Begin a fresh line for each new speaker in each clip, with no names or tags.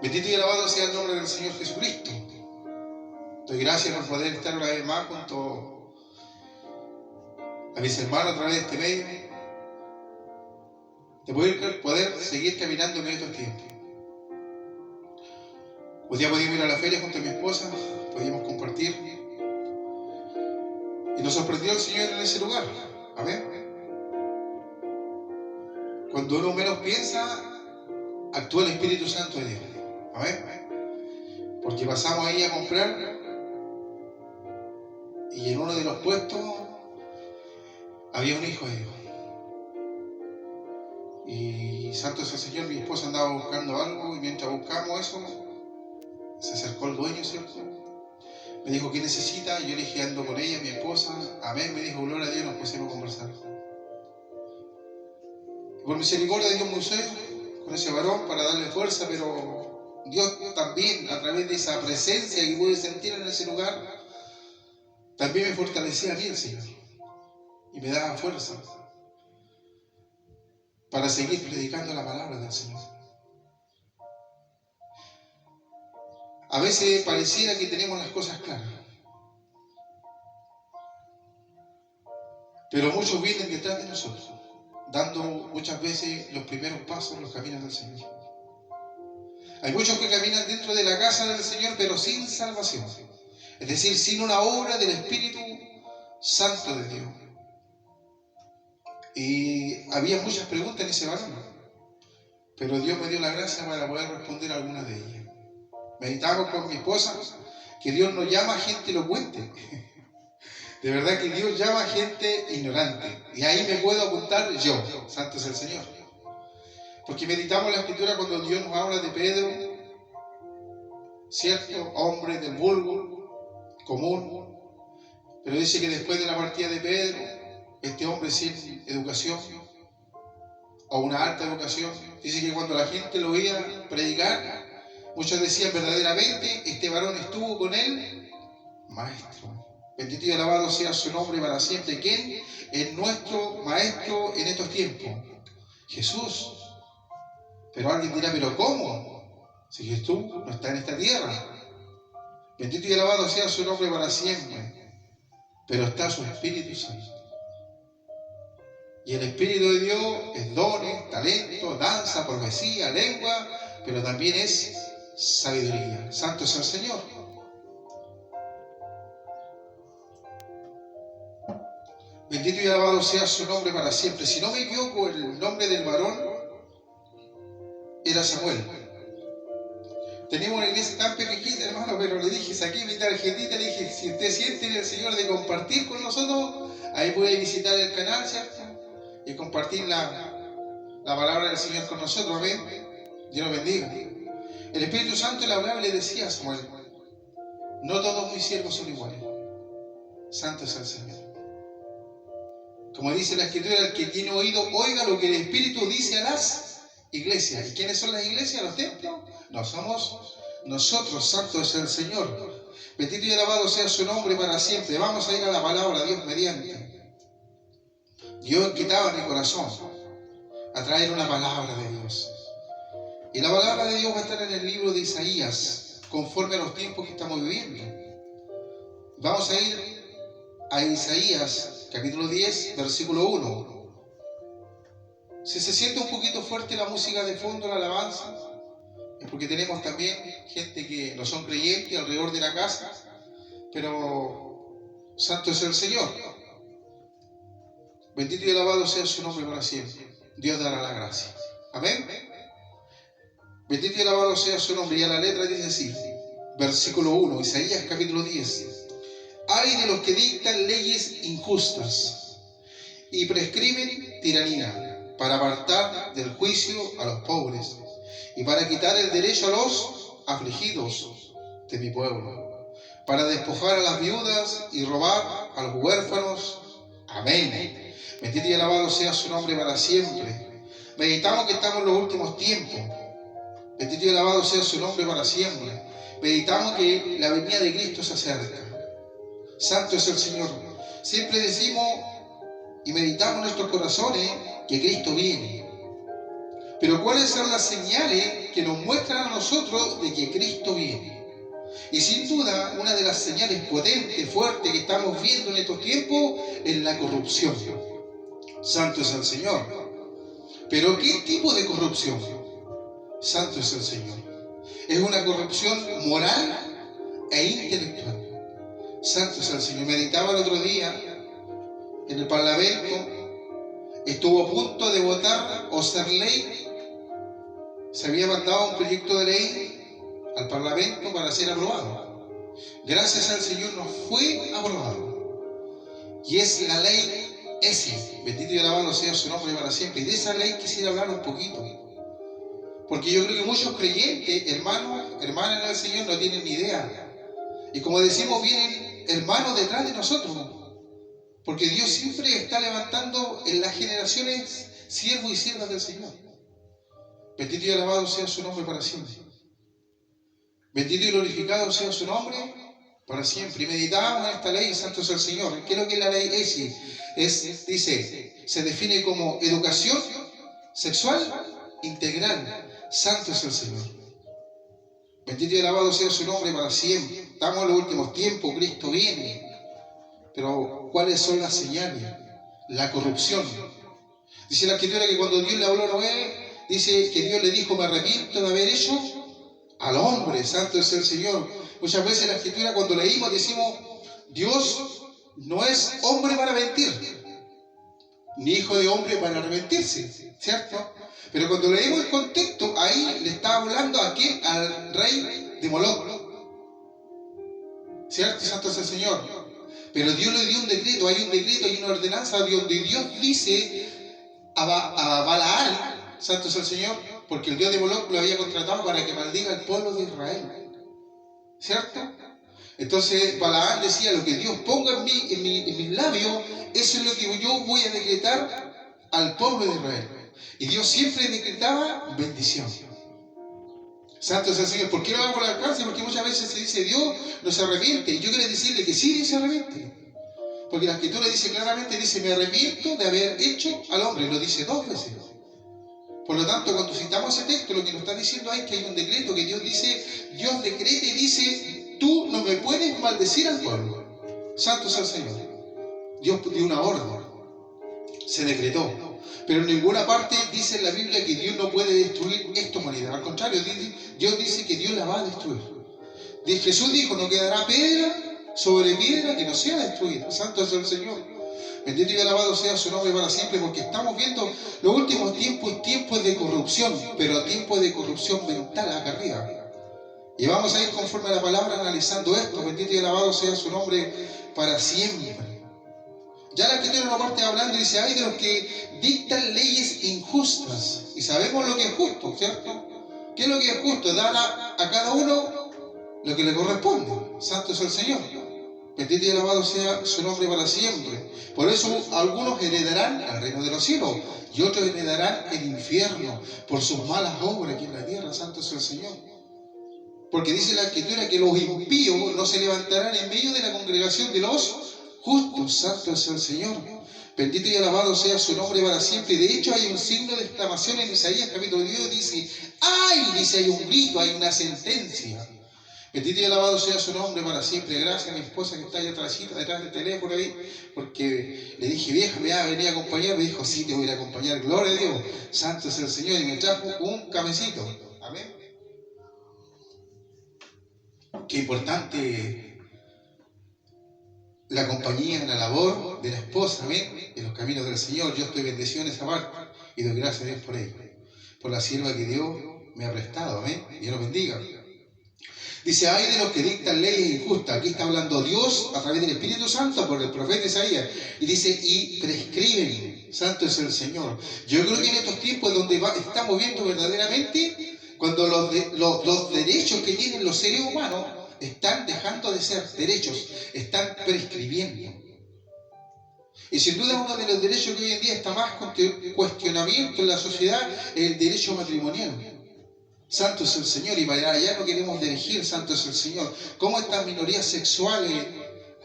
Bendito y alabado sea el nombre del Señor Jesucristo. Doy gracias por poder estar una vez más junto a mis hermanos a través de este medio, de poder seguir caminando en estos tiempos. Un día pudimos ir a la feria junto a mi esposa, pudimos compartir y nos sorprendió el Señor en ese lugar. Amén. Cuando uno menos piensa, actúa el Espíritu Santo de Dios. Amén. Porque pasamos ahí a comprar y en uno de los puestos había un hijo de Dios. Y santo es el Señor, mi esposa andaba buscando algo y mientras buscamos eso, se acercó el dueño, ¿cierto? Me dijo, ¿qué necesita? Y yo le dije, ando con ella, mi esposa. Amén, me dijo, gloria a Dios, nos pusimos a conversar. Y por misericordia de Dios me usé con ese varón para darle fuerza, pero Dios también, a través de esa presencia que pude sentir en ese lugar, también me fortalecía a mí el Señor. Y me daba fuerza para seguir predicando la palabra del Señor. A veces pareciera que tenemos las cosas claras, pero muchos vienen detrás de nosotros, dando muchas veces los primeros pasos en los caminos del Señor. Hay muchos que caminan dentro de la casa del Señor, pero sin salvación, es decir, sin una obra del Espíritu Santo de Dios. Y había muchas preguntas en ese varón, pero Dios me dio la gracia para poder responder algunas de ellas. Meditamos con mi esposa que Dios no llama a gente elocuente. De verdad que Dios llama a gente ignorante. Y ahí me puedo apuntar yo, santo es el Señor. Porque meditamos la Escritura cuando Dios nos habla de Pedro, cierto, hombre del vulgo, común. Pero dice que después de la partida de Pedro, este hombre sin educación, o una alta educación, dice que cuando la gente lo oía predicar, muchos decían verdaderamente, este varón estuvo con él, maestro. Bendito y alabado sea su nombre para siempre. ¿Quién es nuestro maestro en estos tiempos? Jesús. Pero alguien dirá, ¿pero cómo? Si Jesús no está en esta tierra. Bendito y alabado sea su nombre para siempre. Pero está su Espíritu Santo. Y el Espíritu de Dios es dones, talento, danza, profecía, lengua, pero también es sabiduría. Santo es el Señor. Bendito y alabado sea su nombre para siempre. Si no me equivoco, el nombre del varón era Samuel. Teníamos una iglesia tan pequeñita, hermano, pero le dije, saqué mi tarjetita, le dije, si usted siente en el Señor de compartir con nosotros, ahí puede visitar el canal, ¿cierto? Y compartir la palabra del Señor con nosotros. Amén. Dios lo bendiga. El Espíritu Santo le hablaba y le decía a Samuel, no todos mis siervos son iguales. Santo es el Señor. Como dice la Escritura, el que tiene oído, oiga lo que el Espíritu dice a las iglesias. ¿Y quiénes son las iglesias? ¿Los templos? No, somos nosotros. Santo es el Señor. Bendito y alabado sea su nombre para siempre. Vamos a ir a la palabra, Dios mediante. Dios inquietaba mi corazón a traer una palabra de Dios. Y la palabra de Dios va a estar en el libro de Isaías, conforme a los tiempos que estamos viviendo. Vamos a ir a Isaías, capítulo 10, versículo 1. Si se siente un poquito fuerte la música de fondo, la alabanza, es porque tenemos también gente que no son creyentes alrededor de la casa, pero santo es el Señor. Bendito y alabado sea su nombre para siempre. Dios dará la gracia. Amén. Bendito y alabado sea su nombre. Y a la letra dice así, versículo 1, Isaías capítulo 10. Ay de los que dictan leyes injustas y prescriben tiranía para apartar del juicio a los pobres y para quitar el derecho a los afligidos de mi pueblo, para despojar a las viudas y robar a los huérfanos. Amén. Bendito y alabado sea su nombre para siempre. Meditamos que estamos en los últimos tiempos. Bendito y alabado sea su nombre para siempre. Meditamos que la venida de Cristo se acerca. Santo es el Señor. Siempre decimos y meditamos en nuestros corazones que Cristo viene. Pero ¿cuáles son las señales que nos muestran a nosotros de que Cristo viene? Y sin duda, una de las señales potentes, fuertes que estamos viendo en estos tiempos es la corrupción. Santo es el Señor. ¿Pero qué tipo de corrupción? Santo es el Señor. Es una corrupción moral e intelectual. Santo es el Señor. Meditaba el otro día en el Parlamento, estuvo a punto de votar o ser ley. Se había mandado un proyecto de ley al Parlamento para ser aprobado. Gracias al Señor nos fue aprobado. Y es la ley ESI. Bendito y alabado sea su nombre para siempre. Y de esa ley quisiera hablar un poquito. Porque yo creo que muchos creyentes, hermanos, hermanas en el Señor, no tienen ni idea. Y como decimos, vienen hermanos detrás de nosotros. Porque Dios siempre está levantando en las generaciones siervos y siervas del Señor. Bendito y alabado sea su nombre para siempre. Bendito y glorificado sea su nombre para siempre. Y meditábamos en esta ley, santo es el Señor. ¿Qué es lo que es la ley ESI? Dice, se define como educación sexual integral. Santo es el Señor. Bendito y alabado sea su nombre para siempre. Estamos en los últimos tiempos, Cristo viene. Pero, ¿cuáles son las señales? La corrupción. Dice la Escritura que cuando Dios le habló a Noé, dice que Dios le dijo, me arrepiento de haber hecho al hombre. Santo es el Señor. Muchas veces en la Escritura cuando leímos decimos, Dios no es hombre para mentir, ni hijo de hombre para arrepentirse, ¿cierto? Pero cuando leemos el contexto, ahí le está hablando ¿a quién? Al rey de Moloc, ¿cierto? Santo es el Señor. Pero Dios le dio un decreto, hay una ordenanza donde Dios dice a Balaam, santo es el Señor, porque el Dios de Moloc lo había contratado para que maldiga al pueblo de Israel, ¿cierto? Entonces Balaam decía, lo que Dios ponga en mis labios, eso es lo que yo voy a decretar al pueblo de Israel. Y Dios siempre decretaba bendición. Santo es el Señor. ¿Por qué no vamos por la cárcel? Porque muchas veces se dice Dios no se arrepiente. Y yo quiero decirle que sí, Dios se arrepiente. Porque la Escritura dice claramente, dice, me arrepiento de haber hecho al hombre. Lo dice 2 veces. Por lo tanto, cuando citamos ese texto, lo que nos está diciendo ahí es que hay un decreto que Dios dice, Dios decreta y dice, tú no me puedes maldecir al pueblo. Santo es el Señor. Dios dio una orden. Se decretó. Pero en ninguna parte dice en la Biblia que Dios no puede destruir esta humanidad. Al contrario, Dios dice que Dios la va a destruir. Jesús dijo, no quedará piedra sobre piedra que no sea destruida. Santo es el Señor. Bendito y alabado sea su nombre para siempre, porque estamos viendo los últimos tiempos de corrupción, pero tiempos de corrupción mental acá arriba. Y vamos a ir conforme a la palabra analizando esto. Bendito y alabado sea su nombre para siempre. Ya la Escritura no parte hablando y dice, hay de los que dictan leyes injustas. Y sabemos lo que es justo, ¿cierto? ¿Qué es lo que es justo? Dar a cada uno lo que le corresponde. Santo es el Señor. Bendito y alabado sea su nombre para siempre. Por eso algunos heredarán el reino de los cielos y otros heredarán el infierno por sus malas obras aquí en la tierra. Santo es el Señor. Porque dice la Escritura que los impíos no se levantarán en medio de la congregación de los justos. Santo es el Señor. Bendito y alabado sea su nombre para siempre. Y de hecho hay un signo de exclamación en Isaías capítulo 10. Dice, ¡ay! Dice, hay un grito, hay una sentencia. Bendito y alabado sea su nombre para siempre. Gracias a mi esposa que está allá atrásito, detrás del teléfono ahí, porque le dije, vieja, me va a venir a acompañar. Me dijo, sí, te voy a ir a acompañar. Gloria a Dios. Santo es el Señor. Y me trajo un cafecito. Amén. Qué importante la compañía, la labor de la esposa, amén, en los caminos del Señor. Yo estoy bendecido en esa parte y doy gracias a Dios por ella, por la sierva que Dios me ha prestado, amén. Dios los bendiga. Dice, hay de los que dictan leyes injustas. Aquí está hablando Dios a través del Espíritu Santo por el profeta Isaías. Y dice, y prescriben. Santo es el Señor. Yo creo que en estos tiempos donde estamos viendo verdaderamente, cuando los derechos que tienen los seres humanos están dejando de ser derechos, están prescribiendo. Y sin duda uno de los derechos que hoy en día está más cuestionamiento en la sociedad es el derecho matrimonial. Santo es el Señor, y para allá no queremos dirigir, santo es el Señor. ¿Cómo estas minorías sexuales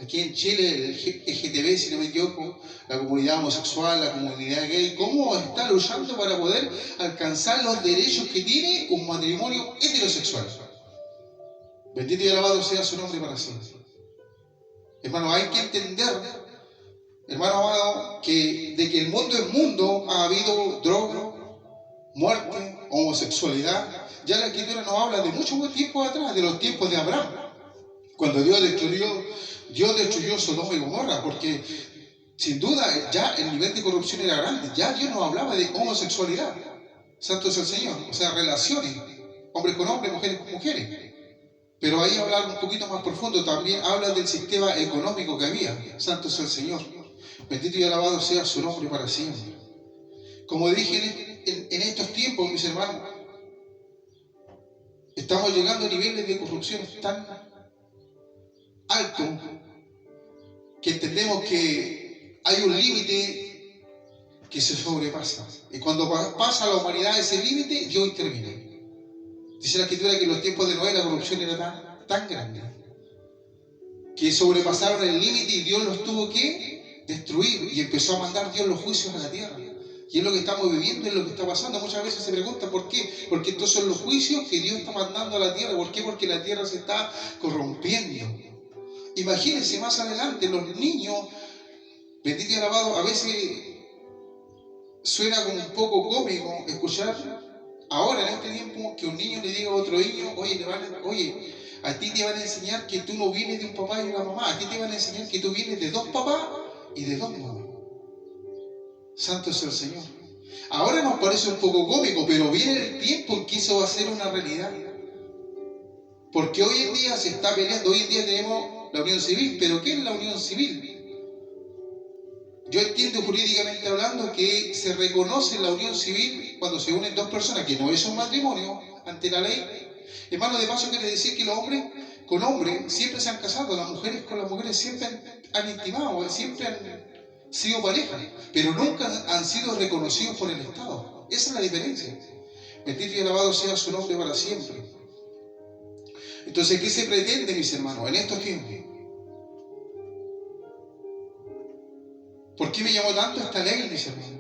Aquí en Chile, el LGTB, si no me equivoco, la comunidad homosexual, la comunidad gay, cómo está luchando para poder alcanzar los derechos que tiene un matrimonio heterosexual. Bendito y alabado sea su nombre para siempre. Hermano, hay que entender, hermano amado, que de que el mundo es mundo ha habido droga, muerte, homosexualidad. Ya la Escritura nos habla de mucho tiempo atrás, de los tiempos de Abraham, cuando Dios destruyó Sodoma y Gomorra, porque sin duda ya el nivel de corrupción era grande. Ya Dios nos hablaba de homosexualidad. Santo es el Señor. O sea, relaciones, hombres con hombres, mujeres con mujeres. Pero ahí habla un poquito más profundo, también habla del sistema económico que había. Santo es el Señor. Bendito y alabado sea su nombre para siempre. Como dije en estos tiempos, mis hermanos, estamos llegando a niveles de corrupción tan altos que entendemos que hay un límite que se sobrepasa. Y cuando pasa la humanidad ese límite, Dios interviene. Dice la Escritura que en los tiempos de Noé la corrupción era tan grande que sobrepasaron el límite y Dios los tuvo que destruir, y empezó a mandar Dios los juicios a la tierra. Y es lo que estamos viviendo, es lo que está pasando. Muchas veces se pregunta ¿por qué? Porque estos son los juicios que Dios está mandando a la tierra. ¿Por qué? Porque la tierra se está corrompiendo. Imagínense más adelante, los niños, bendito y alabado, a veces suena como un poco cómico escuchar ahora en este tiempo que un niño le diga a otro niño, oye, a ti te van a enseñar que tú no vienes de un papá y una mamá, a ti te van a enseñar que tú vienes de dos papás y de dos mamás. Santo es el Señor. Ahora nos parece un poco cómico, pero viene el tiempo en que eso va a ser una realidad. Porque hoy en día se está peleando, hoy en día tenemos la unión civil, pero ¿qué es la unión civil? Yo entiendo jurídicamente hablando que se reconoce la unión civil cuando se unen dos personas, que no es un matrimonio ante la ley. Hermano, de paso quiere decir que los hombres con hombres siempre se han casado, las mujeres con las mujeres siempre han intimado, siempre han sido pareja, pero nunca han sido reconocidos por el Estado. Esa es la diferencia. Bendito y alabado sea su nombre para siempre. Entonces, ¿qué se pretende, mis hermanos, en estos tiempos? ¿Por qué me llamó tanto esta ley, mis hermanos?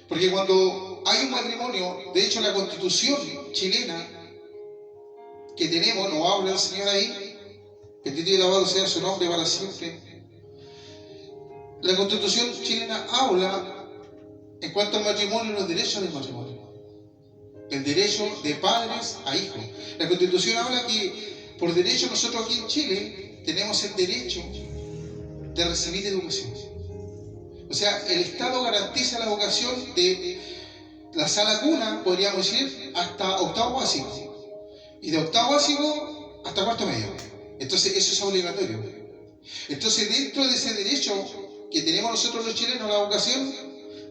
Porque cuando hay un matrimonio, de hecho la Constitución chilena que tenemos, nos habla el Señor ahí, bendito y alabado sea su nombre para siempre. La Constitución chilena habla en cuanto al matrimonio y los derechos del matrimonio. El derecho de padres a hijos. La Constitución habla que por derecho nosotros aquí en Chile tenemos el derecho de recibir educación. O sea, el Estado garantiza la educación de la sala cuna, podríamos decir, hasta octavo básico. Y de octavo básico hasta cuarto medio. Entonces, eso es obligatorio. Entonces, dentro de ese derecho que tenemos nosotros los chilenos a la educación,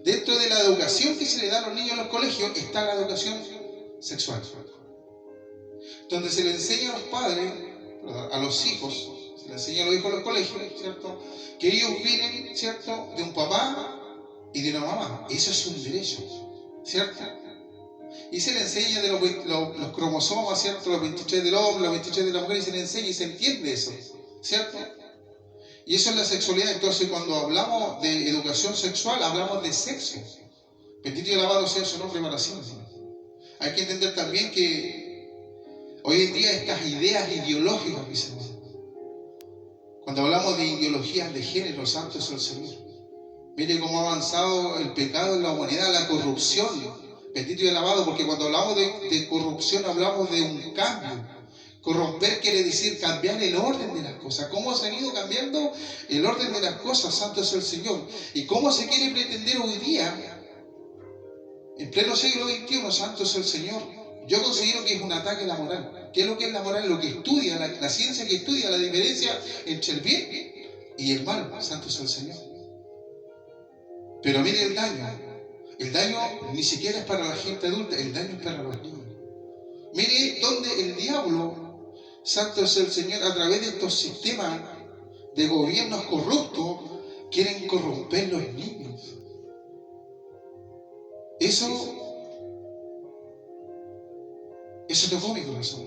dentro de la educación que se le da a los niños en los colegios, está la educación sexual. Donde se le enseña a los padres, a los hijos, se le enseña a los hijos en los colegios, ¿cierto? Que ellos vienen, ¿cierto?, de un papá y de una mamá. Eso es un derecho, ¿cierto? Y se le enseña de los cromosomas, ¿cierto? Los 23 del hombre, los 23 de la mujer, y se le enseña y se entiende eso, ¿cierto? Y eso es la sexualidad. Entonces, cuando hablamos de educación sexual, hablamos de sexo. Bendito y alabado sea su nombre para siempre. Hay que entender también que hoy en día estas ideas ideológicas, mis hermanos, cuando hablamos de ideologías de género, santo es el Señor. Mire cómo ha avanzado el pecado en la humanidad, la corrupción. Bendito y alabado, porque cuando hablamos de corrupción hablamos de un cambio. Corromper quiere decir cambiar el orden de las cosas. ¿Cómo se han ido cambiando el orden de las cosas? Santo es el Señor. ¿Y cómo se quiere pretender hoy día, en pleno siglo XXI, santo es el Señor? Yo considero que es un ataque a la moral. ¿Qué es lo que es la moral? Lo que estudia, la ciencia que estudia la diferencia entre el bien y el mal. Santo es el Señor. Pero mire el daño. El daño ni siquiera es para la gente adulta, el daño es para los niños. Mire donde el diablo, santo es el Señor, a través de estos sistemas de gobiernos corruptos, quieren corromper los niños. Eso tocó mi corazón.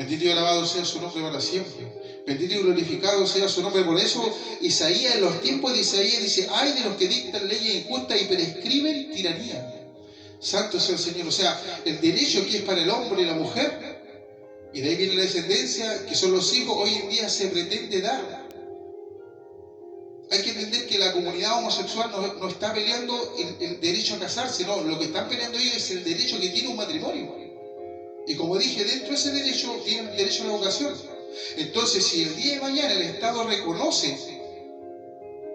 Bendito y alabado sea su nombre para siempre. Bendito y glorificado sea su nombre. Por eso Isaías, en los tiempos de Isaías, dice: ay de los que dictan leyes injustas y prescriben tiranía. Santo sea el Señor. O sea, el derecho que es para el hombre y la mujer, y de ahí viene la descendencia, que son los hijos, hoy en día se pretende dar. Hay que entender que la comunidad homosexual no está peleando el derecho a casarse, no. Lo que están peleando ellos es el derecho que tiene un matrimonio. Y como dije, dentro de ese derecho tienen el derecho a la educación. Entonces, si el día de mañana el Estado reconoce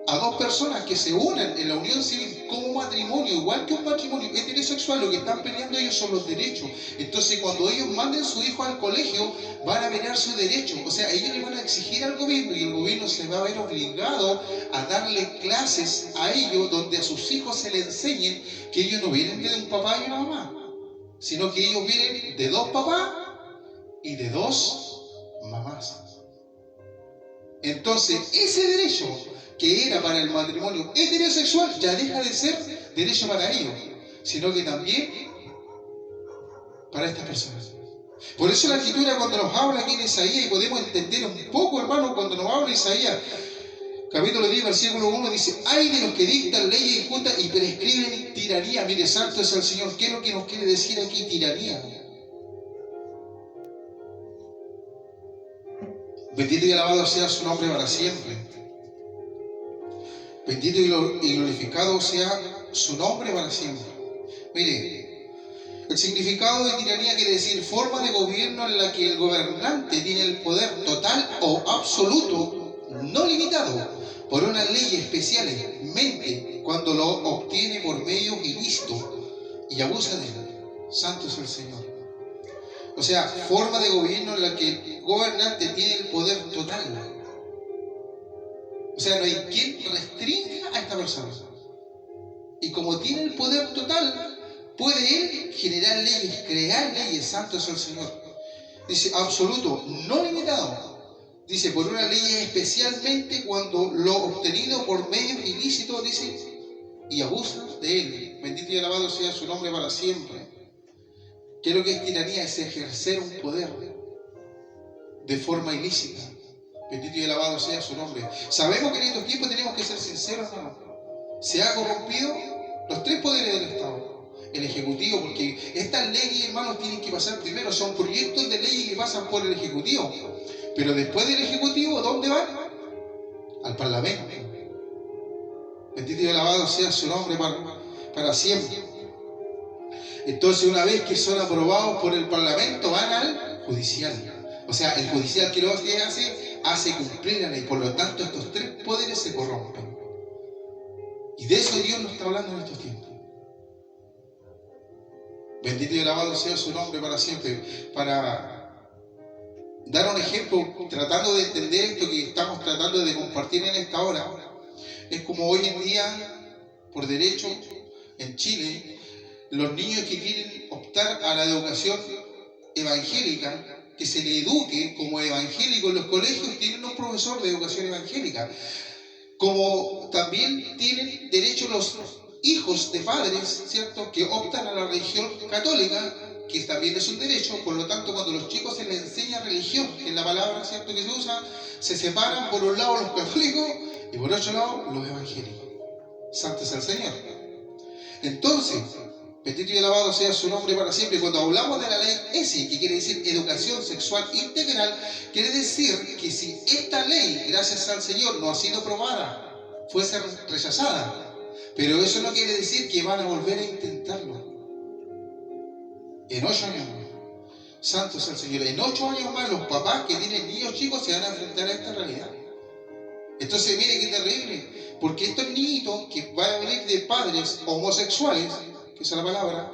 a dos personas que se unan en la unión civil como matrimonio, igual que un matrimonio heterosexual, lo que están peleando ellos son los derechos. Entonces, cuando ellos manden a su hijo al colegio, van a pelear su derecho. O sea, ellos le van a exigir al gobierno, y el gobierno se va a ver obligado a darle clases a ellos, donde a sus hijos se les enseñen que ellos no vienen de un papá y una mamá, sino que ellos vienen de dos papás y de dos mamás. Entonces, ese derecho que era para el matrimonio heterosexual ya deja de ser derecho para ellos, sino que también para estas personas. Por eso la Escritura, cuando nos habla aquí en Isaías, y podemos entender un poco, hermano, cuando nos habla Isaías, capítulo 10, versículo 1, dice: ay de los que dictan leyes injustas y prescriben tiranía. Mire, santo es el Señor. ¿Qué es lo que nos quiere decir aquí tiranía? Bendito y alabado sea su nombre para siempre. Bendito y glorificado sea su nombre para siempre. Mire, el significado de tiranía quiere decir forma de gobierno en la que el gobernante tiene el poder total o absoluto, no limitado, por unas leyes especiales, mente, cuando lo obtiene por medios ilícitos y abusa de él. Santo es el Señor. O sea, forma de gobierno en la que el gobernante tiene el poder total. O sea, no hay quien restrinja a esta persona. Y como tiene el poder total, puede él generar leyes, crear leyes. Santo es el Señor. Dice, absoluto, no limitado. Dice, por una ley especialmente cuando lo obtenido por medios ilícitos, dice, y abusa de él. Bendito y alabado sea su nombre para siempre. ¿Qué es lo que es tiranía? Es ejercer un poder de forma ilícita. Bendito y alabado sea su nombre. Sabemos que en estos tiempos tenemos que ser sinceros, hermano. Se ha corrompido los tres poderes del Estado. El Ejecutivo, porque estas leyes, hermanos, tienen que pasar primero. Son proyectos de leyes que pasan por el Ejecutivo. Pero después del Ejecutivo, ¿dónde van? Al Parlamento. Bendito y alabado sea su nombre para siempre. Entonces, una vez que son aprobados por el Parlamento, van al judicial. O sea, el judicial, que lo que hace cumplir la ley. Por lo tanto, estos tres poderes se corrompen. Y de eso Dios nos está hablando en estos tiempos. Bendito y alabado sea su nombre para siempre. Para dar un ejemplo, tratando de entender esto que estamos tratando de compartir en esta hora, es como hoy en día, por derecho, en Chile, los niños que quieren optar a la educación evangélica, que se le eduque como evangélico en los colegios, tienen un profesor de educación evangélica. Como también tienen derecho los hijos de padres, ¿cierto?, que optan a la religión católica, que también es un derecho. Por lo tanto, cuando los chicos se les enseña religión, que es la palabra, ¿cierto?, que se usa, se separan por un lado los católicos y por otro lado los evangélicos. Santo es el Señor. Entonces, bendito y alabado sea su nombre para siempre. Cuando hablamos de la ley ESI, que quiere decir educación sexual integral, quiere decir que si esta ley, gracias al Señor, no ha sido aprobada, fuese rechazada, pero eso no quiere decir que van a volver a intentarlo. En 8 años más. Santo es el Señor. En 8 años más, los papás que tienen niños chicos se van a enfrentar a esta realidad. Entonces, mire qué terrible, porque estos niñitos que van a venir de padres homosexuales, que esa es la palabra,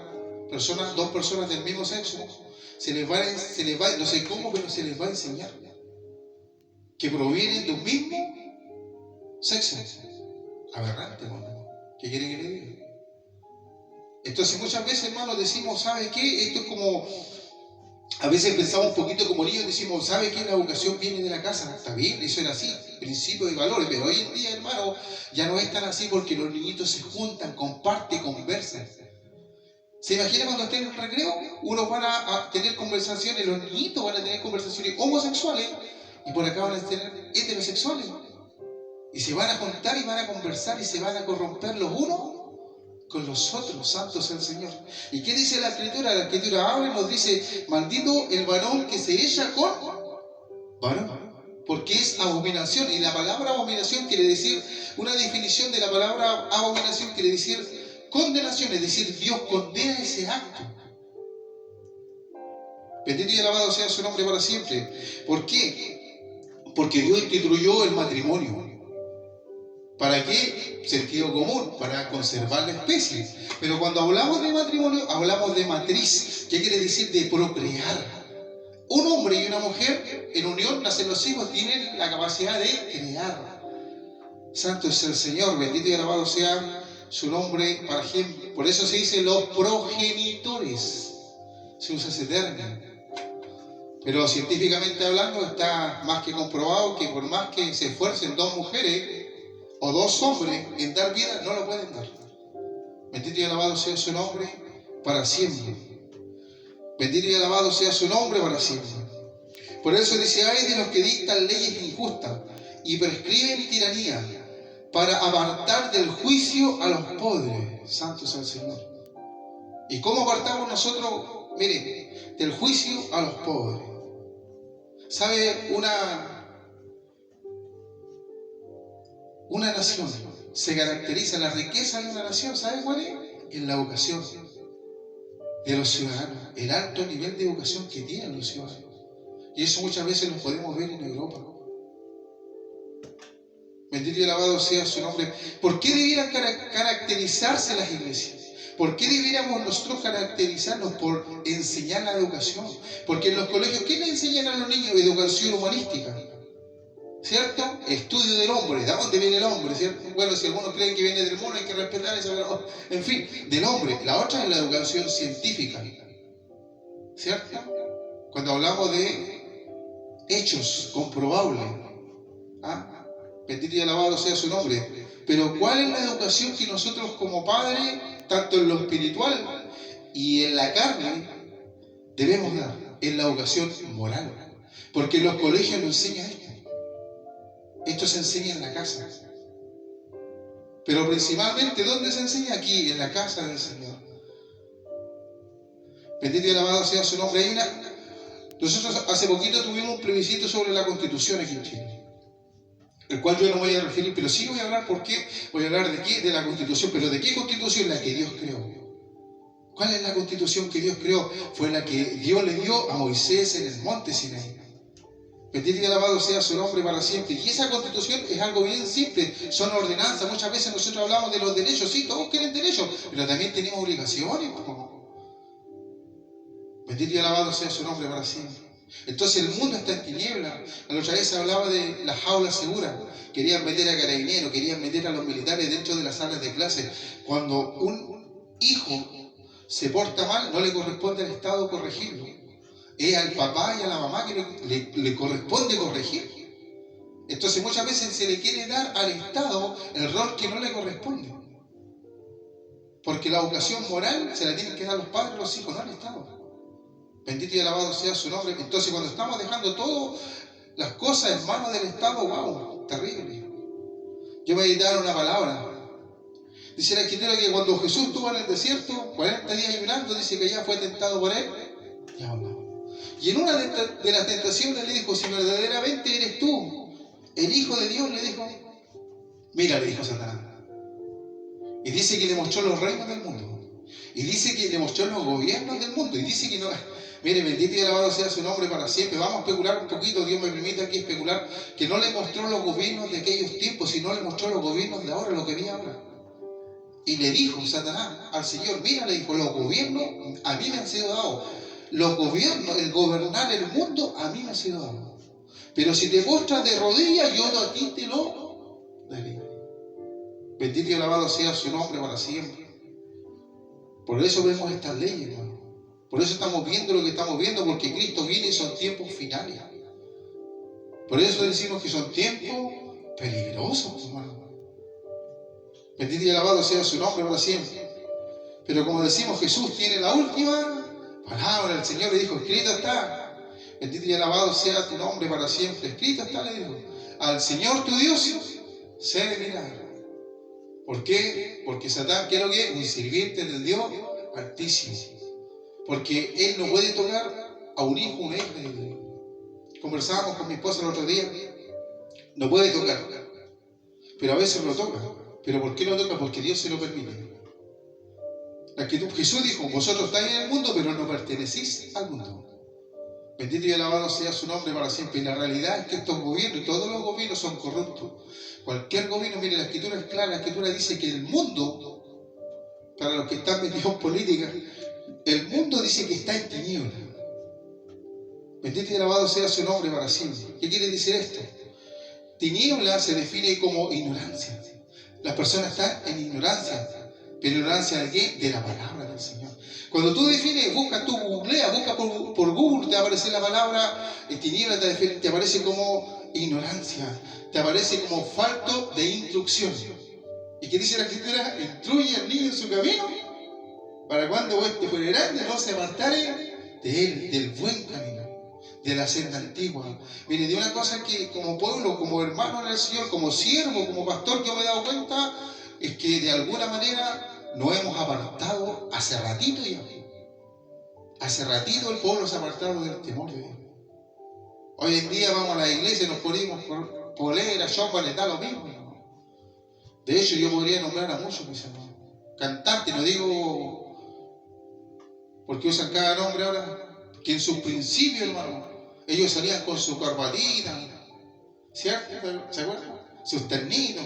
dos personas del mismo sexo, se les va, no sé cómo, pero se les va a enseñar que provienen de un mismo sexo. Aberrante, hermano. ¿Qué quiere que le diga? Entonces muchas veces, hermanos, decimos, ¿sabe qué? Esto es como, a veces pensamos un poquito como niños, decimos, ¿sabe qué? La educación viene de la casa. Está bien, eso era así, principio de valores, pero hoy en día, hermano, ya no es tan así, porque los niñitos se juntan, comparten, conversan. ¿Se imagina cuando estén en el recreo? Unos van a tener conversaciones, los niñitos van a tener conversaciones homosexuales y por acá van a tener heterosexuales. Y se van a juntar y van a conversar y se van a corromper los unos con los otros. Santo sea el Señor. ¿Y qué dice la Escritura? La Escritura habla y nos dice: maldito el varón que se echa con varón, porque es abominación. Y la palabra abominación quiere decir, una definición de la palabra abominación quiere decir condenación, es decir, Dios condena ese acto. Bendito y alabado sea su nombre para siempre. ¿Por qué? Porque Dios instituyó el matrimonio. ¿Para qué? Sentido común, para conservar la especie. Pero cuando hablamos de matrimonio, hablamos de matriz. ¿Qué quiere decir? De procrear. Un hombre y una mujer en unión nacen los hijos, tienen la capacidad de crear. Santo es el Señor, bendito y alabado sea su nombre para siempre. Por eso se dice los progenitores. Se usa ese término. Pero científicamente hablando está más que comprobado que por más que se esfuercen dos mujeres o dos hombres en dar vida, no lo pueden dar. Bendito y alabado sea su nombre para siempre. Bendito y alabado sea su nombre para siempre. Por eso dice: ay de los que dictan leyes injustas y prescriben tiranía para apartar del juicio a los pobres. Santo sea el Señor. ¿Y cómo apartamos nosotros? Mire, del juicio a los pobres. ¿Sabe? Una nación se caracteriza, la riqueza de una nación, ¿sabe cuál es? En la educación de los ciudadanos, el alto nivel de educación que tienen los ciudadanos. Y eso muchas veces lo podemos ver en Europa. Bendito y alabado sea su nombre. ¿Por qué debieran caracterizarse las iglesias? ¿Por qué debiéramos nosotros caracterizarnos? Por enseñar la educación. Porque en los colegios, ¿qué le enseñan a los niños? Educación humanística, ¿cierto? Estudio del hombre. ¿De dónde viene el hombre? ¿Cierto? Bueno, si algunos creen que viene del mono, hay que respetar eso. Pero, en fin, del hombre. La otra es la educación científica, ¿cierto? Cuando hablamos de hechos comprobables. ¿Ah? Bendito y alabado sea su nombre. Pero ¿cuál es la educación que nosotros como padres, tanto en lo espiritual y en la carne, debemos dar? En la educación moral. Porque en los colegios nos enseñan esto. Esto se enseña en la casa. Pero principalmente, ¿dónde se enseña? Aquí, en la casa del Señor. Bendito y alabado sea su nombre. Nosotros hace poquito tuvimos un plebiscito sobre la Constitución aquí en Chile, el cual yo no voy a referir, pero sí voy a hablar. ¿Por qué? Voy a hablar de qué, de la Constitución. ¿Pero de qué Constitución? La que Dios creó. ¿Cuál es la Constitución que Dios creó? Fue la que Dios le dio a Moisés en el monte Sinaí. Bendito y alabado sea su nombre para siempre. Y esa Constitución es algo bien simple, son ordenanzas. Muchas veces nosotros hablamos de los derechos, sí, todos quieren derechos, pero también tenemos obligaciones. Bendito y alabado sea su nombre para siempre. Entonces el mundo está en tinieblas. La otra vez se hablaba de las jaulas seguras. Querían meter a carabineros, querían meter a los militares dentro de las salas de clase. Cuando un hijo se porta mal, no le corresponde al Estado corregirlo. Es al papá y a la mamá que le corresponde corregir. Entonces muchas veces se le quiere dar al Estado el rol que no le corresponde. Porque la educación moral se la tienen que dar los padres, los hijos, no al Estado. Bendito y alabado sea su nombre. Entonces cuando estamos dejando todas las cosas en manos del Estado, wow, terrible. Yo voy a dar una palabra. Dice la Escritura que cuando Jesús estuvo en el desierto, 40 días ayunando, dice que ya fue tentado por él. Ya hablamos. Y en una de las tentaciones le dijo: si verdaderamente eres tú, el Hijo de Dios, le dijo, mira, le dijo Satanás. Y dice que le mostró los reinos del mundo. Y dice que le mostró los gobiernos del mundo. Y dice que no... Mire, bendito y alabado sea su nombre para siempre. Vamos a especular un poquito, Dios me permite aquí especular, que no le mostró los gobiernos de aquellos tiempos, sino le mostró los gobiernos de ahora, lo que vi ahora. Y le dijo Satanás al Señor: mira, le dijo, los gobiernos a mí me han sido dados. Los gobiernos, el gobernar el mundo, a mí me ha sido dado. Pero si te postras de rodillas, yo a ti te lo daré. Bendito y alabado sea su nombre para siempre. Por eso vemos estas leyes, hermano. Por eso estamos viendo lo que estamos viendo, porque Cristo viene y son tiempos finales. Por eso decimos que son tiempos peligrosos, hermano. Bendito y alabado sea su nombre para siempre. Pero como decimos, Jesús tiene la última palabra. El Señor le dijo, escrito está. Bendito y alabado sea tu nombre para siempre. Escrito está, le dijo. Al Señor tu Dios servirá. ¿Por qué? Porque Satán, ¿qué es lo que es? Un sirviente del Dios Altísimo. Porque él no puede tocar a un hijo, una hija de Dios. Conversábamos con mi esposa el otro día. No puede tocar. Pero a veces lo toca. ¿Pero por qué lo toca? Porque Dios se lo permite. Jesús dijo, vosotros estáis en el mundo, pero no pertenecéis al mundo. Bendito y alabado sea su nombre para siempre. Y la realidad es que estos gobiernos, y todos los gobiernos son corruptos. Cualquier gobierno, mire, la Escritura es clara. La Escritura dice que el mundo, para los que están metidos en política, el mundo dice que está en tinieblas. Bendito y alabado sea su nombre para siempre. ¿Qué quiere decir esto? Tiniebla se define como ignorancia. Las personas están en ignorancia. ¿Pero ignorancia de qué? De la palabra del Señor. Cuando tú defines, busca, tú googleas, busca por Google, te va a aparecer la palabra tiniebla, te aparece como ignorancia, te aparece como falto de instrucción. ¿Y qué dice la Escritura? Instruye al niño en su camino, para cuando este fuere grande no se apartare de él, del buen camino, de la senda antigua. Mire, de una cosa que como pueblo, como hermano en el Señor, como siervo, como pastor, yo me he dado cuenta, es que de alguna manera nos hemos apartado hace ratito ya. Hace ratito el pueblo se ha apartado del temor de Dios. Hoy en día vamos a la iglesia y nos ponemos polera, chompa, le da lo mismo. De hecho, yo podría nombrar a muchos, mis hermanos. Cantantes, no digo porque usan cada nombre ahora, que en sus principios, hermano, ellos salían con su corbatita, ¿cierto? ¿Se acuerdan? Sus ternitos.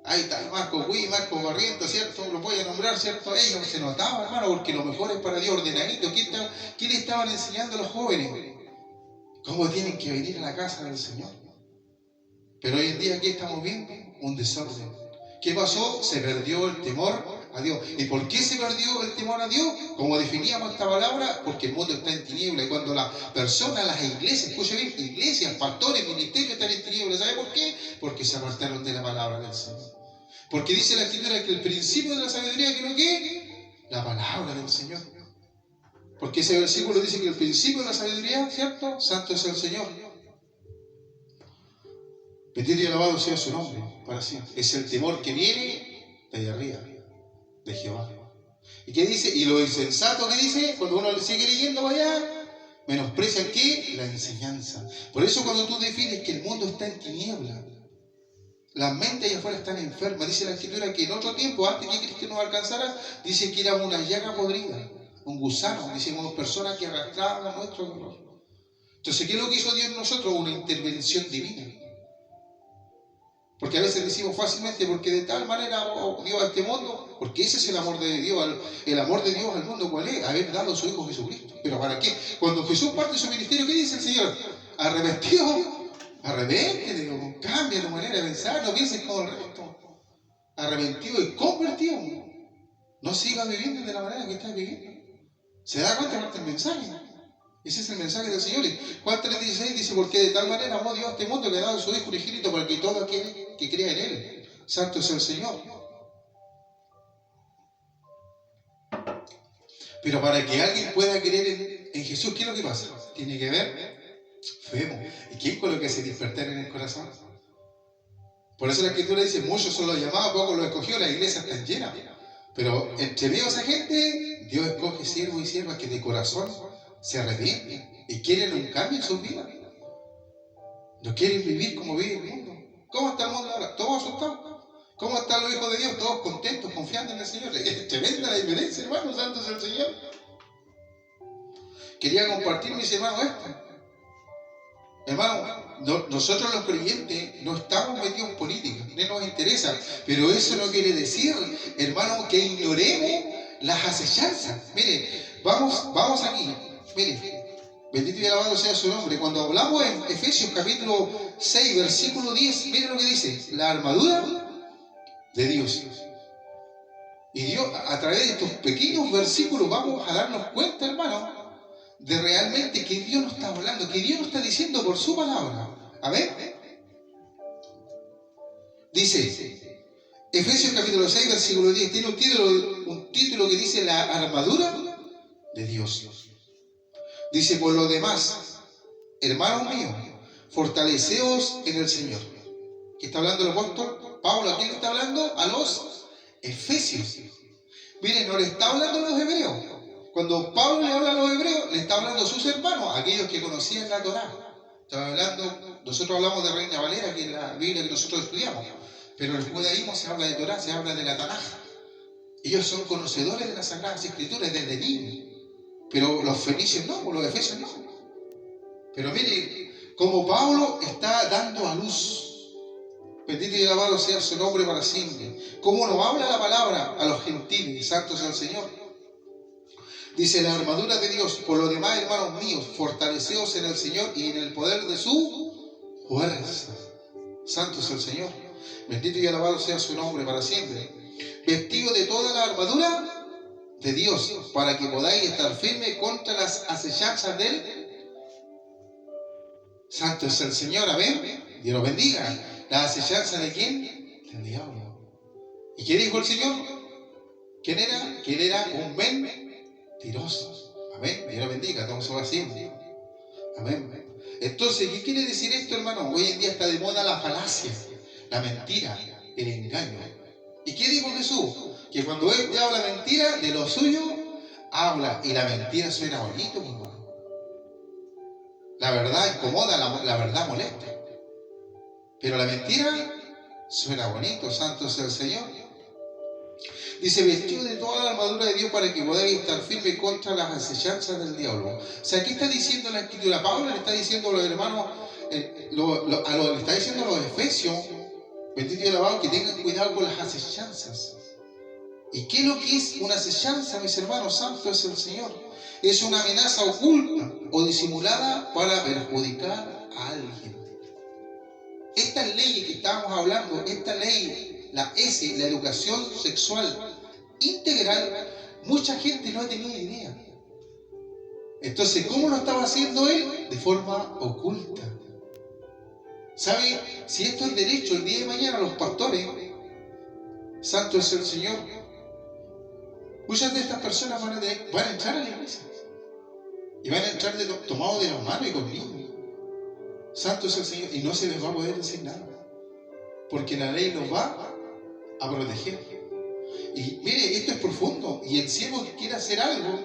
Ahí está Marco Gui, Marco Barriento, ¿cierto? Lo voy a nombrar, ¿cierto? Ellos se notaban, hermano, porque lo mejor es para Dios, ordenadito. ¿Qué le estaban enseñando a los jóvenes? ¿Cómo tienen que venir a la casa del Señor? Pero hoy en día, ¿qué estamos viendo? Un desorden. ¿Qué pasó? Se perdió el temor a Dios. ¿Y por qué se perdió el temor a Dios? Como definíamos esta palabra, porque el mundo está en tinieblas. Y cuando las personas, las iglesias, escuchen bien, iglesias, pastores, ministerios están en tinieblas. ¿Sabe por qué? Porque se apartaron de la palabra del Señor. Porque dice la Escritura que el principio de la sabiduría, ¿qué es lo que es? La palabra del Señor. Porque ese versículo dice que el principio de la sabiduría, ¿cierto? Santo es el Señor. Bendito y alabado sea su nombre para siempre. Es el temor que viene de allá arriba, de Jehová. ¿Y qué dice? Y lo insensato que dice, cuando uno le sigue leyendo para allá, menosprecian ¿qué? La enseñanza. Por eso cuando tú defines que el mundo está en tinieblas, las mentes allá afuera están enfermas. Dice la Escritura que en otro tiempo, antes que Cristo nos alcanzara, dice que éramos una llaga podrida, un gusano, decimos personas que arrastraban nuestro dolor. Entonces, ¿qué es lo que hizo Dios en nosotros? Una intervención divina. Porque a veces decimos fácilmente, porque de tal manera Dios a este mundo, porque ese es el amor de Dios, el amor de Dios al mundo, ¿cuál es? Haber dado a su Hijo Jesucristo. ¿Pero para qué? Cuando Jesús parte de su ministerio, ¿qué dice el Señor? Arrepentido. Arrepiéntete, cambia tu manera de pensar, no pienses como el resto. Arrepentido y convertido. No sigas viviendo de la manera que estás viviendo. ¿Se da cuenta parte el mensaje? Ese es el mensaje del Señor. Juan 3:16 dice, porque de tal manera amó Dios a este mundo que ha dado su Hijo unigénito para que todo aquel que crea en Él, santo es el Señor. Pero para que alguien pueda creer en Jesús, ¿qué es lo que pasa? Tiene que ver fe. ¿Y quién con lo que se despertar en el corazón? Por eso la Escritura dice, muchos son los llamados, pocos los escogió, las iglesias están llenas. Pero entre medio de esa gente, Dios escoge siervos y siervas que de corazón se arrepienten y quieren un cambio en sus vidas. No quieren vivir como vive el mundo. ¿Cómo está el mundo ahora? Todos asustados. ¿Cómo están los hijos de Dios? Todos contentos, confiando en el Señor. Es tremenda la diferencia, hermano. Santo es el Señor. Quería compartir, mis hermanos, esto. Hermano, nosotros los creyentes no estamos metidos en política, no nos interesa. Pero eso no quiere decir, hermano, que ignoremos las acechanzas. Mire, vamos aquí. Mire, bendito y alabado sea su nombre. Cuando hablamos en Efesios capítulo 6, versículo 10, mire lo que dice, la armadura de Dios. Y Dios, a través de estos pequeños versículos, vamos a darnos cuenta, hermano, de realmente que Dios nos está hablando, que Dios nos está diciendo por su palabra. A ver, dice, Efesios capítulo 6, versículo 10, tiene un título que dice la armadura de Dios. Dice, por lo demás, hermanos míos, fortaleceos en el Señor. ¿Qué está hablando el apóstol Pablo? ¿A quién le está hablando? A los efesios. Miren, no le está hablando a los hebreos. Cuando Pablo le habla a los hebreos, le está hablando a sus hermanos, aquellos que conocían la Torá. Estaba hablando, nosotros hablamos de Reina Valera, que es la Biblia que nosotros estudiamos. Pero en el judaísmo se habla de Torá, se habla de la Tanaj. Ellos son conocedores de las Sagradas Escrituras desde niños. Pero los fenicios no, los efesios no. Pero mire, como Pablo está dando a luz, bendito y alabado sea su nombre para siempre. Como nos habla la palabra a los gentiles, santos al Señor. Dice, la armadura de Dios, por lo demás, hermanos míos, fortaleceos en el Señor y en el poder de su fuerza. Santos al Señor. Bendito y alabado sea su nombre para siempre. Vestido de toda la armadura de Dios, para que podáis estar firmes contra las acechanzas del Santo es el Señor, amén. Dios los bendiga. ¿La acechanza de quién? Del diablo. ¿Y qué dijo el Señor? ¿Quién era? Que él era un mentiroso. Amén. Dios los bendiga. Estamos haciendo. Amén. Entonces, ¿qué quiere decir esto, hermano? Hoy en día está de moda la falacia, la mentira, el engaño. ¿Y qué dijo Jesús? Que cuando él habla mentira, de lo suyo habla. Y la mentira suena bonito, mi hermano. La verdad incomoda, la verdad molesta. Pero la mentira suena bonito, santo sea el Señor. Dice, vestido de toda la armadura de Dios para que podáis estar firmes contra las acechanzas del diablo. O sea, ¿qué está diciendo la Escritura? Pablo le está diciendo a los hermanos, le está diciendo a los efesios, bendito y alabado, que tengan cuidado con las acechanzas. ¿Y qué es lo que es una acechanza, mis hermanos? Santo es el Señor. Es una amenaza oculta o disimulada para perjudicar a alguien. Estas leyes que estábamos hablando, esta ley, la S, la educación sexual integral, mucha gente no ha tenido idea. Entonces, ¿cómo lo estaba haciendo él? De forma oculta. ¿Sabe? Si esto es derecho, el día de mañana los pastores, santo es el Señor, muchas de estas personas van a entrar a la iglesia y van a entrar tomados de las manos y con niños. Santo es el Señor, y no se les va a poder decir nada, porque la ley los va a proteger. Y mire, esto es profundo, y el ciego que quiere hacer algo,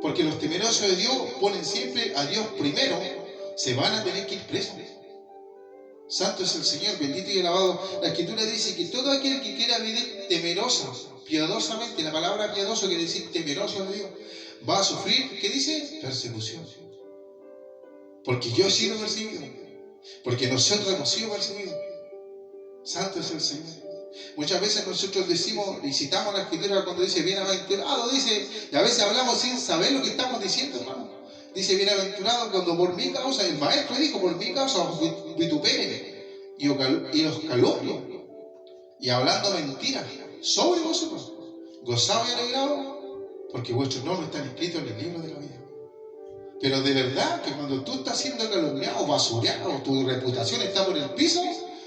porque los temerosos de Dios ponen siempre a Dios primero, se van a tener que ir presos. Santo es el Señor, bendito y alabado. La Escritura dice que todo aquel que quiera vivir temeroso, piadosamente, la palabra piadoso quiere decir temeroso de Dios, va a sufrir, ¿qué dice? Persecución. Porque yo he sido perseguido, porque nosotros hemos sido perseguidos. Santo es el Señor. Muchas veces nosotros decimos y citamos la Escritura cuando dice bienaventurado, dice, y a veces hablamos sin saber lo que estamos diciendo, hermano. Dice bienaventurado cuando por mi causa, el maestro dijo, por mi causa os vituperen y los calumnien y hablando mentiras sobre vosotros, gozados y alegrados, porque vuestros nombres están escritos en el libro de la vida. Pero de verdad que cuando tú estás siendo calumniado, basureado, tu reputación está por el piso,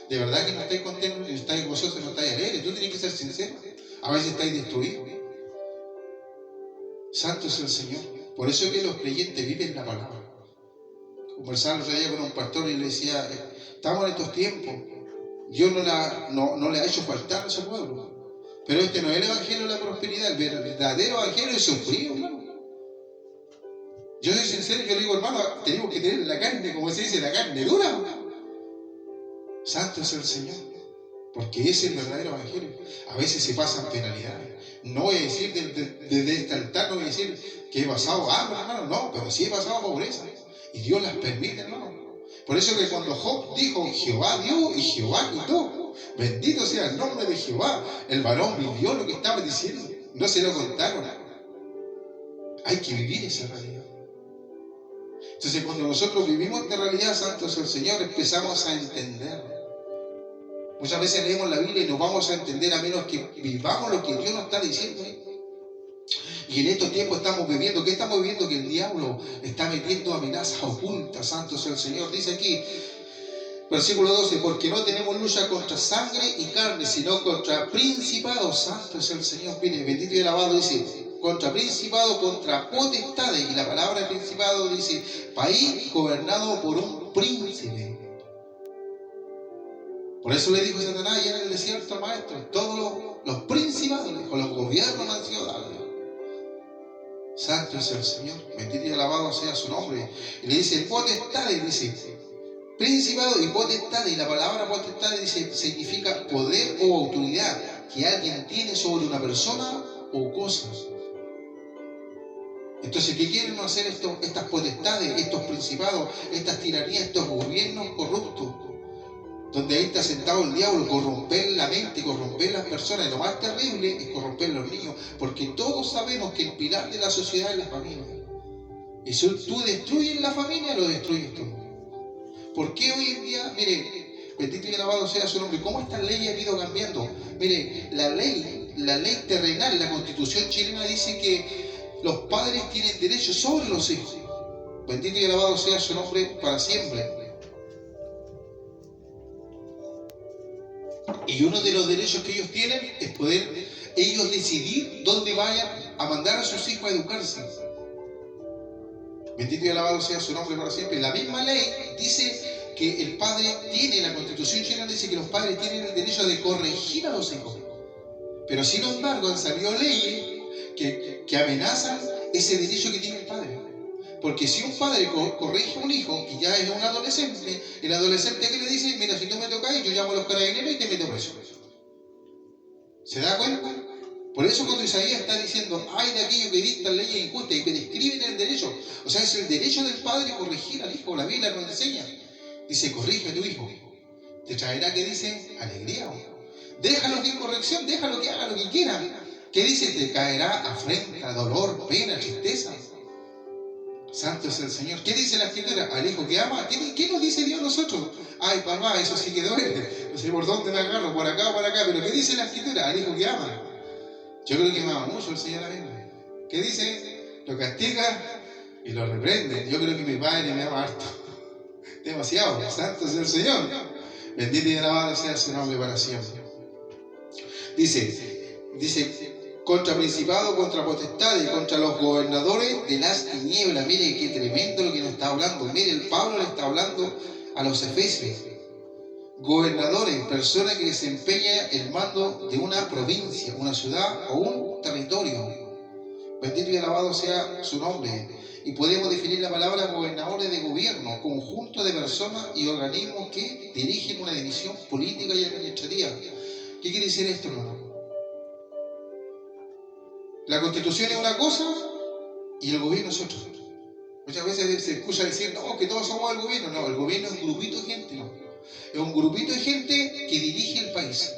de verdad que no estáis contentos, no estáis gozosos, no estáis alegres. Tú tienes que ser sincero. A veces estáis destruidos. Santo es el Señor. Por eso es que los creyentes viven la palabra. Conversaba el otro día con un pastor y le decía, estamos en estos tiempos, Dios no le ha hecho faltar a su pueblo. Pero este no es el evangelio de la prosperidad, el verdadero evangelio es sufrir, hermano. Yo soy sincero, yo le digo, hermano, tenemos que tener la carne, como se dice, la carne dura. Santo es el Señor, porque ese es el verdadero evangelio. A veces se pasan penalidades. No voy a decir desde este altar, no voy a decir que he pasado hambre, hermano, no, pero sí he pasado pobreza. Y Dios las permite, hermano. Por eso que cuando Job dijo, Jehová dio y Jehová quitó, bendito sea el nombre de Jehová, el varón vivió lo que estaba diciendo, no se lo contaron. Hay que vivir esa realidad. Entonces cuando nosotros vivimos esta realidad, santo es el Señor, empezamos a entender. Muchas veces leemos la Biblia y no vamos a entender a menos que vivamos lo que Dios nos está diciendo. Y en estos tiempos estamos viviendo, ¿qué estamos viviendo? Que el diablo está metiendo amenazas ocultas, santo sea el Señor. Dice aquí, Versículo 12, porque no tenemos lucha contra sangre y carne, sino contra principados. Santo es el Señor. Mire, bendito y alabado, dice, contra principados, contra potestades. Y la palabra principado dice, país gobernado por un príncipe. Por eso le dijo Satanás allá en el desierto al maestro, todos los principados, los gobiernos han sido dados. Santo es el Señor, bendito y alabado sea su nombre. Y le dice, potestades, dice, principado y potestades, y la palabra potestades dice, significa poder o autoridad que alguien tiene sobre una persona o cosas. Entonces, ¿qué quieren hacer estas potestades, estos principados, estas tiranías, estos gobiernos corruptos? Donde ahí está sentado el diablo, corromper la mente, corromper las personas. Y lo más terrible es corromper los niños, porque todos sabemos que el pilar de la sociedad es la familia. Y si tú destruyes la familia, lo destruyes todo. ¿Por qué hoy en día, mire, bendito y alabado sea su nombre, cómo estas leyes han ido cambiando? Mire, la ley terrenal, la Constitución chilena dice que los padres tienen derechos sobre los hijos. Bendito y alabado sea su nombre para siempre. Y uno de los derechos que ellos tienen es poder ellos decidir dónde vayan a mandar a sus hijos a educarse. Bendito y alabado sea su nombre para siempre. La misma ley dice que el padre tiene, la Constitución chilena dice que los padres tienen el derecho de corregir a los hijos. Pero sin embargo han salido leyes que amenazan ese derecho que tiene el padre. Porque si un padre corrige a un hijo que ya es un adolescente, el adolescente que le dice, mira, si tú me tocas, yo llamo a los carabineros y te meto preso. ¿Se da cuenta? Por eso cuando Isaías está diciendo, ay de aquellos que dictan leyes injustas y que describen el derecho, o sea, es el derecho del padre corregir al hijo. La Biblia nos enseña. Dice, corrige a tu hijo. Te traerá, que dice, alegría. Déjalo sin corrección, déjalo que haga lo que quiera. ¿Qué dice? Te caerá afrenta, dolor, pena, tristeza. Santo es el Señor. ¿Qué dice la Escritura? Al hijo que ama. ¿Qué nos dice Dios a nosotros? Ay, papá, eso sí que duele. No sé por dónde me agarro, por acá o por acá. Pero ¿qué dice la Escritura? Al hijo que ama. Yo creo que me ama mucho el Señor a mí. ¿Qué dice? Lo castiga y lo reprende. Yo creo que mi padre me ama harto. Demasiado. Santo es el Señor. Bendito y alabado sea su nombre para siempre. Dice, contra principados, contra potestades, contra los gobernadores de las tinieblas. Mire qué tremendo lo que nos está hablando. Mire, el Pablo le está hablando a los efesios. Gobernadores, personas que desempeñan el mando de una provincia, una ciudad o un territorio. Bendito y alabado sea su nombre. Y podemos definir la palabra gobernadores de gobierno, conjunto de personas y organismos que dirigen una división política y administrativa. ¿Qué quiere decir esto, hermano? La Constitución es una cosa y el gobierno es otra. Muchas veces se escucha decir, no, que todos somos el gobierno. No, el gobierno es un grupito de gente, no. Es un grupito de gente que dirige el país.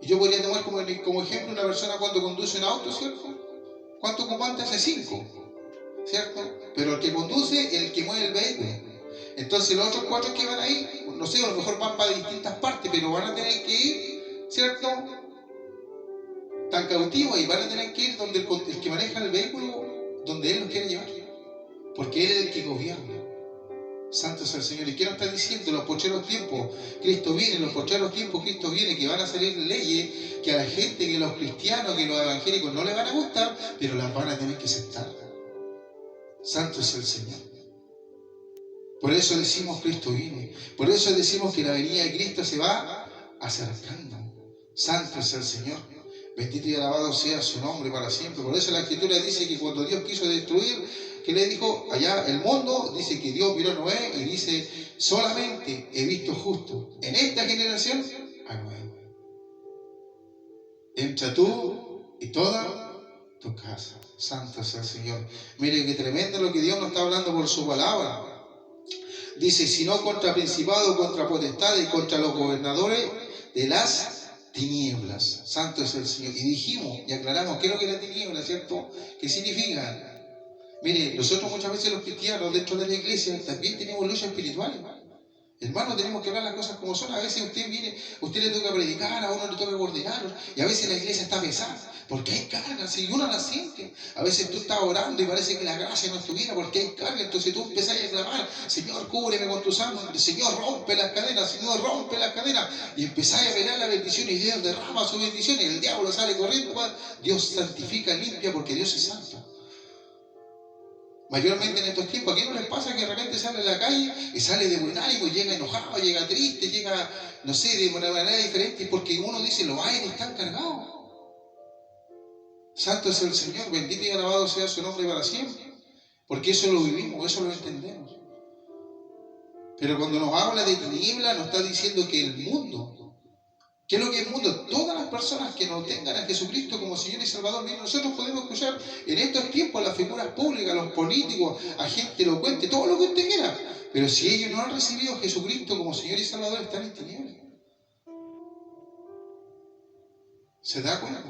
Y yo podría tomar como ejemplo una persona cuando conduce un auto, ¿cierto? ¿Cuántos ocupantes hace? 5, ¿cierto? Pero el que conduce es el que mueve el vehículo. Entonces los otros 4 que van ahí, no sé, a lo mejor van para distintas partes, pero van a tener que ir, ¿cierto? Tan cautivos y van a tener que ir donde el que maneja el vehículo, donde él los quiere llevar. Porque él es el que gobierna. Santo es el Señor. ¿Y qué nos está diciendo? En los postreros tiempos Cristo viene, en los postreros tiempos Cristo viene, que van a salir leyes que a la gente, que los cristianos, que los evangélicos no les van a gustar, pero las van a tener que aceptar. Santo es el Señor. Por eso decimos Cristo viene. Por eso decimos que la venida de Cristo se va acercando. Santo es el Señor. Bendito y alabado sea su nombre para siempre. Por eso la Escritura dice que cuando Dios quiso destruir, que le dijo allá el mundo, dice que Dios miró a Noé y dice, solamente he visto justo en esta generación a Noé. Entra tú y toda tu casa. Santo es el Señor. Mire qué tremendo lo que Dios nos está hablando por su palabra. Dice, sino contra principados, contra potestades y contra los gobernadores de las tinieblas. Santo es el Señor. Y dijimos y aclaramos qué es lo que es la tiniebla, ¿cierto? ¿Qué significa? Mire, nosotros muchas veces los cristianos dentro de la iglesia también tenemos lucha espiritual. Hermano, tenemos que hablar las cosas como son. A veces usted le toca predicar, a uno le toca coordinar, y a veces la iglesia está pesada, porque hay cargas, y uno la siente. A veces tú estás orando y parece que la gracia no estuviera, porque hay cargas. Entonces tú empezás a clamar: Señor, cúbreme con tu sangre, Señor, rompe las cadenas, Señor, rompe las cadenas. Y empezáis a pedir la bendición, y Dios derrama su bendición, y el diablo sale corriendo. Dios santifica, limpia, porque Dios es santo. Mayormente en estos tiempos, ¿a qué no les pasa que de repente sale a la calle y sale de buen ánimo, llega enojado, llega triste, llega, no sé, de una manera diferente? Porque uno dice: los aires están cargados. Santo es el Señor, bendito y alabado sea su nombre para siempre. Porque eso lo vivimos, eso lo entendemos. Pero cuando nos habla de tiniebla, nos está diciendo que el mundo, ¿qué es lo que es el mundo? Todas las personas que no tengan a Jesucristo como Señor y Salvador. Nosotros podemos escuchar en estos tiempos a las figuras públicas, a los políticos, a gente elocuente, todo lo que usted quiera. Pero si ellos no han recibido a Jesucristo como Señor y Salvador, están en tinieblas. ¿Se da cuenta?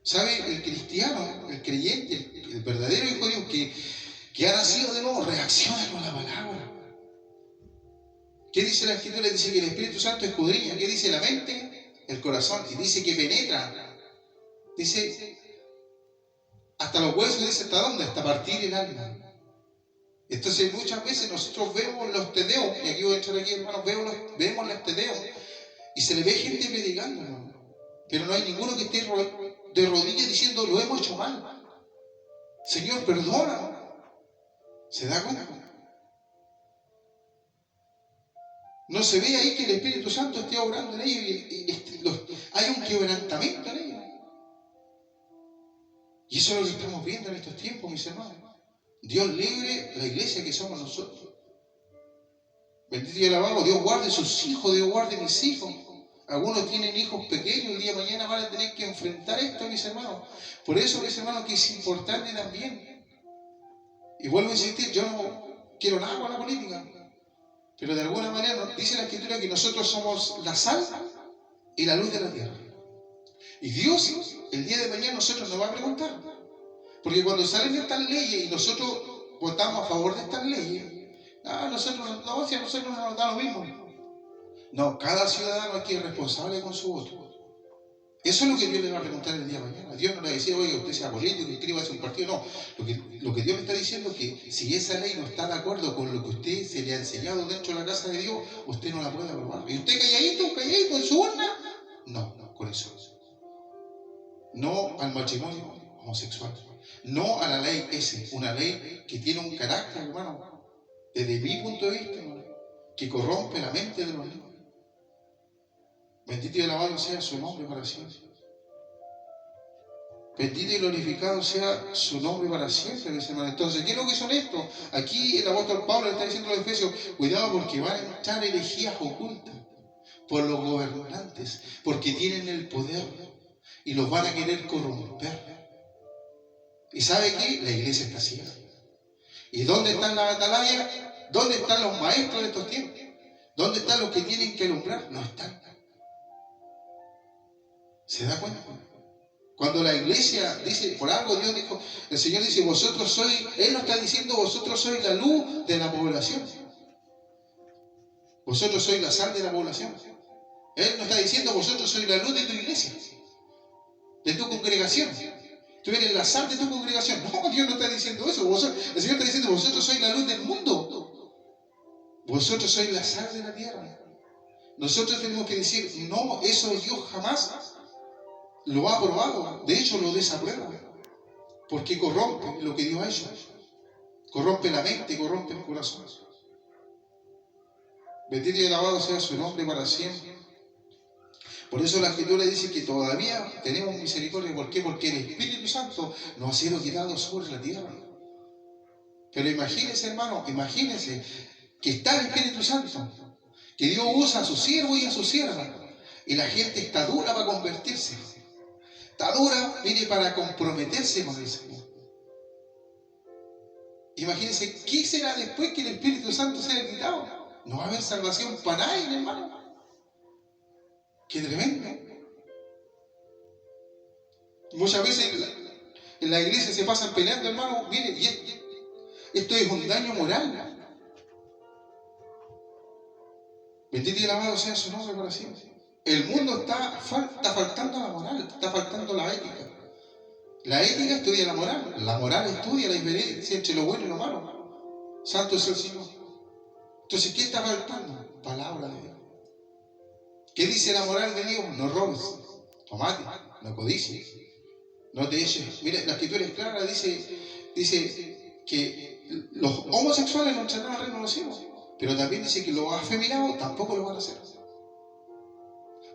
¿Sabe? El cristiano, el creyente, el verdadero hijo de Dios que ha nacido de nuevo, reacciona con la palabra. ¿Qué dice la Escritura? Dice que el Espíritu Santo escudriña. ¿Qué dice la mente? El corazón. Y dice que penetra. Dice hasta los huesos. Dice hasta dónde, hasta partir el alma. Entonces muchas veces nosotros vemos los tedeos, y aquí voy a entrar aquí, hermanos, vemos los tedeos, y se le ve gente predicando, hermano. Pero no hay ninguno que esté de rodillas diciendo: lo hemos hecho mal, Señor, perdona. ¿Se da cuenta? No se ve ahí que el Espíritu Santo esté obrando en ellos, y hay un quebrantamiento en ellos. Y eso es lo que estamos viendo en estos tiempos, mis hermanos. Dios libre la iglesia que somos nosotros. Bendito y alabado. Dios guarde sus hijos, Dios guarde mis hijos. Algunos tienen hijos pequeños, el día de mañana van a tener que enfrentar esto, mis hermanos. Por eso, mis hermanos, que es importante también. Y vuelvo a insistir, yo no quiero nada con la política. Pero de alguna manera nos dice la Escritura que nosotros somos la sal y la luz de la tierra. Y Dios, el día de mañana, nosotros nos va a preguntar. Porque cuando salen estas leyes y nosotros votamos a favor de estas leyes, si a nosotros no nos da lo mismo. No, cada ciudadano aquí es responsable con su voto. Eso es lo que Dios le va a preguntar el día de mañana. Dios no le va a decir: oye, usted sea político, inscríbase a un partido. No, lo que Dios me está diciendo es que si esa ley no está de acuerdo con lo que usted se le ha enseñado dentro de la casa de Dios, usted no la puede aprobar. ¿Y usted calladito en su urna? No, con eso. No al matrimonio homosexual. No a la ley S, una ley que tiene un carácter, hermano, desde mi punto de vista, hermano, que corrompe la mente de los niños. Bendito y alabado sea su nombre para siempre. Bendito y glorificado sea su nombre para siempre, mis hermanos. Entonces, ¿qué es lo que son estos? Aquí el apóstol Pablo le está diciendo a los efesios: cuidado, porque van a entrar herejías ocultas por los gobernantes, porque tienen el poder y los van a querer corromper. ¿Y sabe qué? La iglesia está ciega. ¿Y dónde están las atalayas? ¿Dónde están los maestros de estos tiempos? ¿Dónde están los que tienen que alumbrar? No están. ¿Se da cuenta? Cuando la iglesia dice, por algo Dios dijo, el Señor dice: vosotros sois, Él no está diciendo: vosotros sois la luz de la población. Vosotros sois la sal de la población. Él no está diciendo: vosotros sois la luz de tu iglesia, de tu congregación. Tú eres la sal de tu congregación. No, Dios no está diciendo eso. El Señor está diciendo: vosotros sois la luz del mundo. Vosotros sois la sal de la tierra. Nosotros tenemos que decir: no, eso Dios jamás lo ha aprobado. De hecho, lo desaprueba. Porque corrompe lo que Dios ha hecho. Corrompe la mente, corrompe el corazón. Bendito y alabado sea su nombre para siempre. Por eso la Escritura dice que todavía tenemos misericordia. ¿Por qué? Porque el Espíritu Santo nos ha sido quitado sobre la tierra. Pero imagínense, hermano, imagínense que está el Espíritu Santo, que Dios usa a su siervo y a su sierva, y la gente está dura para convertirse. Está dura, mire, para comprometerse con el Señor. Imagínense, ¿qué será después que el Espíritu Santo sea quitado? No va a haber salvación para nadie, hermano. ¡Qué tremendo! Muchas veces en la iglesia se pasan peleando, hermano. Mire, y esto es un daño moral. Bendito y alabado sea su nombre para siempre. El mundo está faltando la moral, está faltando la ética. La ética estudia la moral estudia la diferencia entre lo bueno y lo malo. Santo es el Señor. Entonces, ¿qué está faltando? Palabra de Dios. ¿Qué dice la moral de Dios? No robes, no mates, no codicies, no te eches. Mira, la escritura es clara, dice que los homosexuales no entrarán al reino de los cielos, pero también dice que los afeminados tampoco lo van a hacer.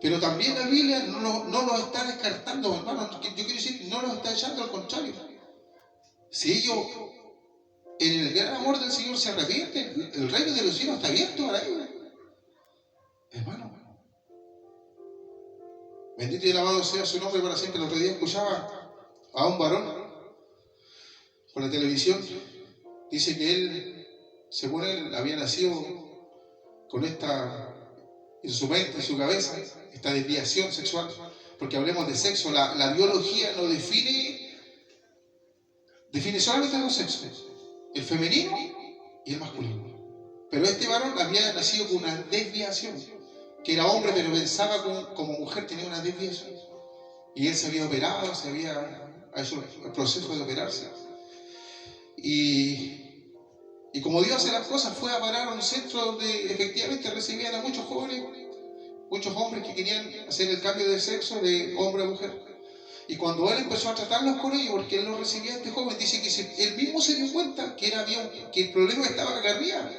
Pero también la Biblia no los está descartando, hermano. Yo quiero decir que no los está echando, al contrario. Si ellos, en el gran amor del Señor, se arrepienten, el reino de los cielos está abierto para ellos. Hermano, bendito y alabado sea su nombre para siempre. El otro día escuchaba a un varón por la televisión. Dice que él, según él, había nacido con esta, en su mente, en su cabeza, esta desviación sexual. Porque hablemos de sexo, la biología no define solamente dos sexos, el femenino y el masculino. Pero este varón había nacido con una desviación, que era hombre pero pensaba como mujer, tenía una desviación. Y él se había operado, se había hecho el proceso de operarse. Y como Dios hace las cosas, fue a parar a un centro donde efectivamente recibían a muchos jóvenes, muchos hombres que querían hacer el cambio de sexo de hombre a mujer. Y cuando él empezó a tratarlos con ellos, porque él los recibía a este joven, dice que él mismo se dio cuenta que el problema estaba acá arriba.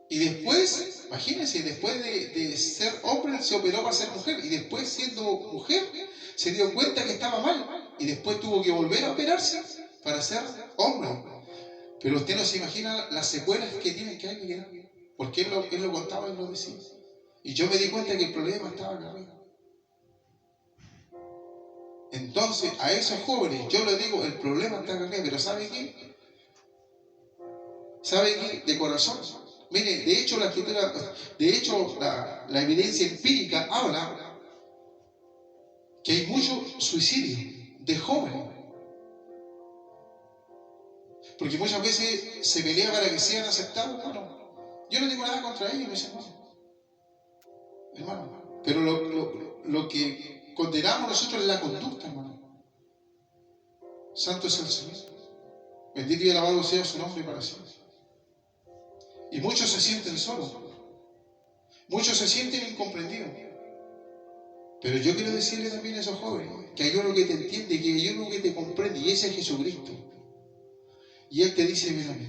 Y después, imagínense, después de ser hombre, se operó para ser mujer. Y después, siendo mujer, se dio cuenta que estaba mal. Y después tuvo que volver a operarse para ser hombre. Pero usted no se imagina las secuelas que tiene que quedar. Porque él lo contaba y lo decía. Y yo me di cuenta que el problema estaba acá arriba. Entonces, a esos jóvenes, yo les digo, el problema está acá arriba. Pero ¿sabe qué? ¿Sabe qué? De corazón. Mire, de hecho, la evidencia empírica habla que hay mucho suicidio de jóvenes. Porque muchas veces se pelea para que sean aceptados, hermano. Yo no tengo nada contra ellos, mis hermanos. Hermano, pero lo que condenamos nosotros es la conducta, hermano. Santo es el Señor. Bendito y alabado sea su nombre para siempre. Y muchos se sienten solos. Muchos se sienten incomprendidos. Pero yo quiero decirle también a esos jóvenes que hay uno que te entiende, que hay uno que te comprende, y ese es Jesucristo. Y Él te dice, ven a mí.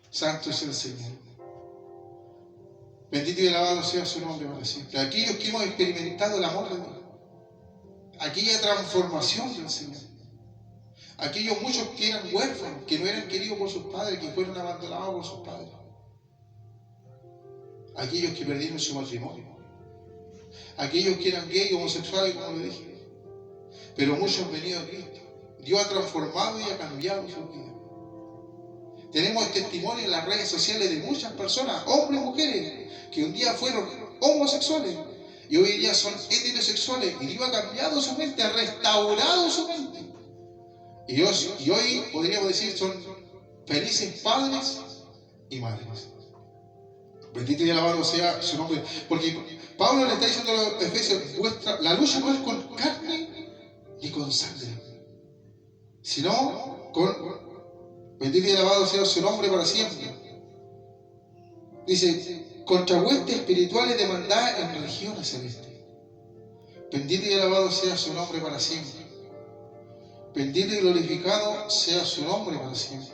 Santo es el Señor. Bendito y alabado sea su nombre para siempre. Aquellos que hemos experimentado el amor de Dios, aquella transformación del Señor, aquellos muchos que eran huérfanos, que no eran queridos por sus padres, que fueron abandonados por sus padres, aquellos que perdieron su matrimonio, aquellos que eran gays, homosexuales, como le dije, pero muchos han venido a Cristo. Dios ha transformado y ha cambiado su vida. Tenemos testimonio en las redes sociales de muchas personas, hombres y mujeres, que un día fueron homosexuales y hoy día son heterosexuales, y Dios ha cambiado su mente, ha restaurado su mente. Y hoy podríamos decir son felices padres y madres. Bendito y alabado sea su nombre. Porque Pablo le está diciendo a los Efesios, la lucha no es con carne ni con sangre, sino con... Bendito y alabado sea su nombre para siempre. Dice, contra huestes espirituales de maldad en regiones celestes. Bendito y alabado sea su nombre para siempre. Bendito y glorificado sea su nombre para siempre.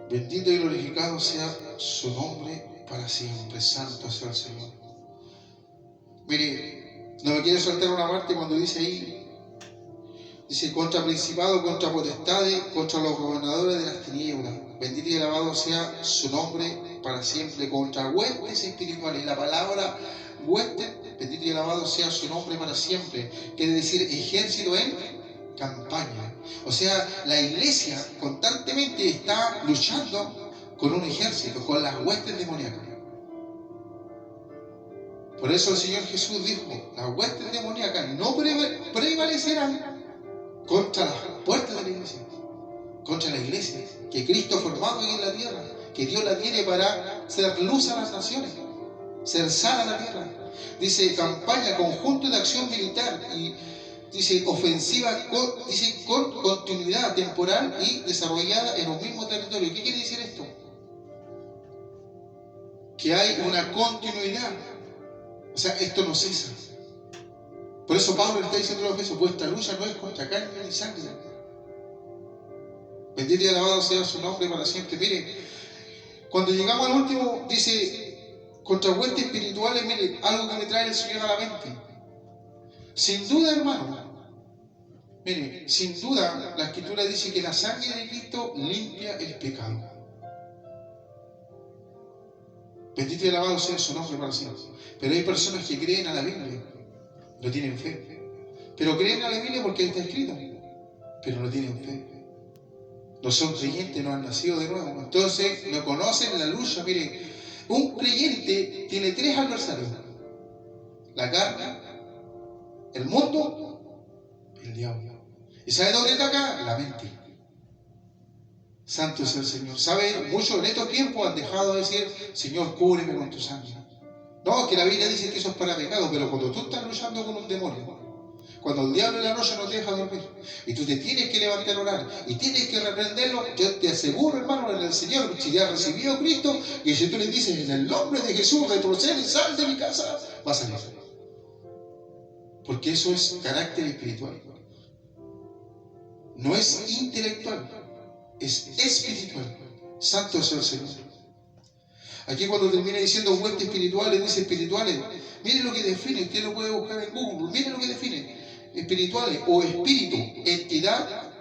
Bendito y glorificado sea su nombre para siempre. Santo sea el Señor. Mire, no me quiere soltar una parte cuando dice ahí, dice, contra principados, contra potestades, contra los gobernadores de las tinieblas. Bendito y alabado sea su nombre para siempre. Contra huestes espirituales. Y la palabra huestes, bendito y alabado sea su nombre para siempre. Quiere decir ejército en campaña. O sea, la iglesia constantemente está luchando con un ejército, con las huestes demoníacas. Por eso el Señor Jesús dijo, las huestes demoníacas no prevalecerán contra las puertas de la iglesia. contra la iglesia, que Cristo ha formado aquí en la tierra, que Dios la tiene para ser luz a las naciones, ser sal a la tierra. Dice campaña, conjunto de acción militar, y dice ofensiva, dice con continuidad temporal y desarrollada en un mismo territorio. ¿Qué quiere decir esto? Que hay una continuidad. O sea, esto no cesa. Por eso Pablo le está diciendo a los Efesios: vuestra lucha no es contra carne ni sangre. Bendito y alabado sea su nombre para siempre. Mire, cuando llegamos al último, dice contra huestes espirituales. Mire, algo que me trae el Señor a la mente. Sin duda, hermano, mire, sin duda la Escritura dice que la sangre de Cristo limpia el pecado. Bendito y alabado sea su nombre para siempre. Pero hay personas que creen a la Biblia, no tienen fe. Pero creen a la Biblia porque está escrito, pero no tienen fe. No son creyentes, no han nacido de nuevo. Entonces no conocen la lucha. Mire, un creyente tiene 3 adversarios: la carne, el mundo, el diablo. ¿Y sabe dónde ataca? La mente. Santo es el Señor. ¿Sabe? Muchos en estos tiempos han dejado de decir: Señor, cúbreme con tu sangre. No, que la Biblia dice que eso es para pecado, pero cuando tú estás luchando con un demonio, cuando el diablo en la noche no te deja dormir, y tú te tienes que levantar a orar, y tienes que reprenderlo, yo te aseguro, hermano, en el Señor, si ya has recibido a Cristo, y si tú le dices: en el nombre de Jesús, retrocede y sal de mi casa, va a salir. Porque eso es carácter espiritual. No es intelectual, es espiritual. Santo es el Señor. Aquí cuando termina diciendo huestes espirituales, dice espirituales. Mire lo que define, usted lo puede buscar en Google. Mire lo que define: espirituales o espíritu, entidad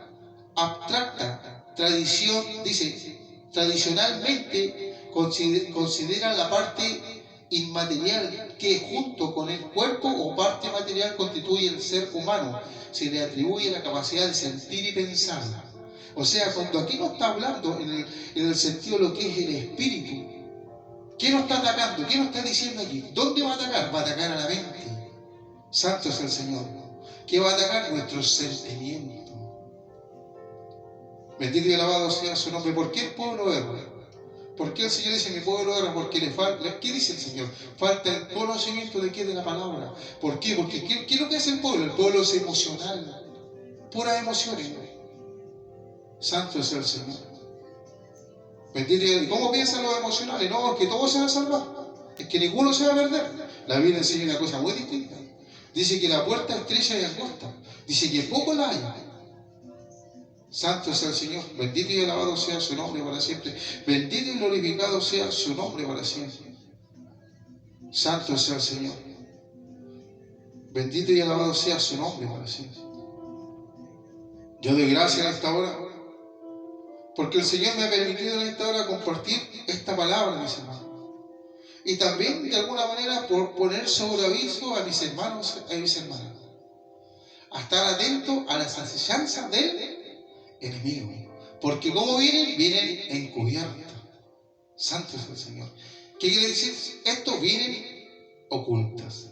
abstracta, tradición, dice, tradicionalmente considera la parte inmaterial que junto con el cuerpo o parte material constituye el ser humano. Se le atribuye la capacidad de sentir y pensar. O sea, cuando aquí no está hablando en el sentido de lo que es el espíritu, ¿qué nos está atacando? ¿Qué nos está diciendo aquí? ¿Dónde va a atacar? Va a atacar a la mente. Santo es el Señor. ¿Qué va a atacar? Nuestros sentimientos. Bendito y alabado sea su nombre. ¿Por qué el pueblo erra? ¿Por qué el Señor dice: mi pueblo erra? Porque le falta. ¿Qué dice el Señor? Falta el conocimiento de qué, de la palabra. ¿Por qué? Porque ¿qué es lo que hace el pueblo? El pueblo es emocional. Puras emociones. Santo es el Señor. Bendito. ¿Y cómo piensan los emocionales? No, es que todos se van a salvar, es que ninguno se va a perder. La Biblia enseña una cosa muy distinta. Dice que la puerta estrecha y angosta, dice que poco la hay. Santo sea el Señor. Bendito y alabado sea su nombre para siempre. Bendito y glorificado sea su nombre para siempre. Santo sea el Señor. Bendito y alabado sea su nombre para siempre. Yo doy gracias a esta hora, porque el Señor me ha permitido en esta hora compartir esta palabra, mis hermanos. Y también, de alguna manera, por poner sobre aviso a mis hermanos y a mis hermanas, a estar atentos a las asechanzas del enemigo. Porque ¿cómo vienen? Vienen encubiertos. Santo es el Señor. ¿Qué quiere decir? Estos vienen ocultas.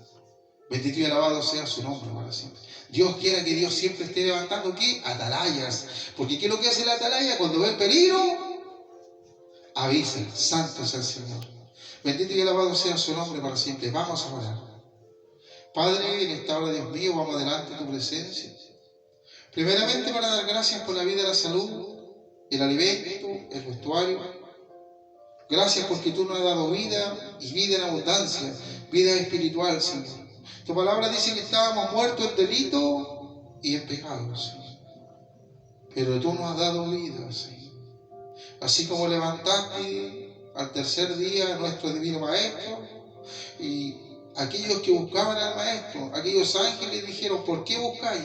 Bendito y alabado sea su nombre para siempre. Dios quiera que Dios siempre esté levantando ¿qué? Atalayas. Porque ¿qué es lo que hace la atalaya? Cuando ve el peligro, avisa. Santo es el Señor. Bendito y alabado sea su nombre para siempre. Vamos a orar. Padre, en esta hora, Dios mío, vamos adelante en tu presencia. Primeramente para dar gracias por la vida y la salud, el alimento, el vestuario. Gracias porque tú nos has dado vida y vida en abundancia, vida espiritual, Señor. Tu palabra dice que estábamos muertos en delito y en pecado, Señor. Pero tú nos has dado vida, Señor. Así como levantaste al tercer día a nuestro divino Maestro, y aquellos que buscaban al Maestro, aquellos ángeles dijeron: ¿por qué buscáis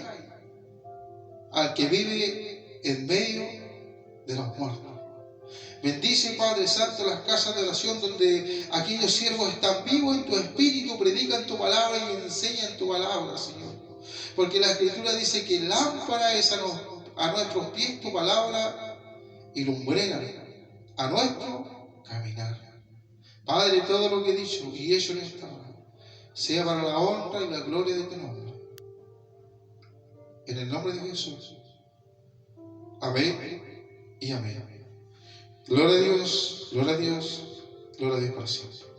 al que vive en medio de los muertos? Bendice, Padre Santo, las casas de oración donde aquellos siervos están vivos en tu espíritu, predican tu palabra y enseñan tu palabra, Señor. Porque la Escritura dice que lámpara es a nuestros pies tu palabra y lumbrera a nuestro caminar. Padre, todo lo que he dicho y hecho en esta hora sea para la honra y la gloria de tu nombre. En el nombre de Jesús. Amén y amén. Gloria a Dios, gloria a Dios, gloria a Dios para siempre.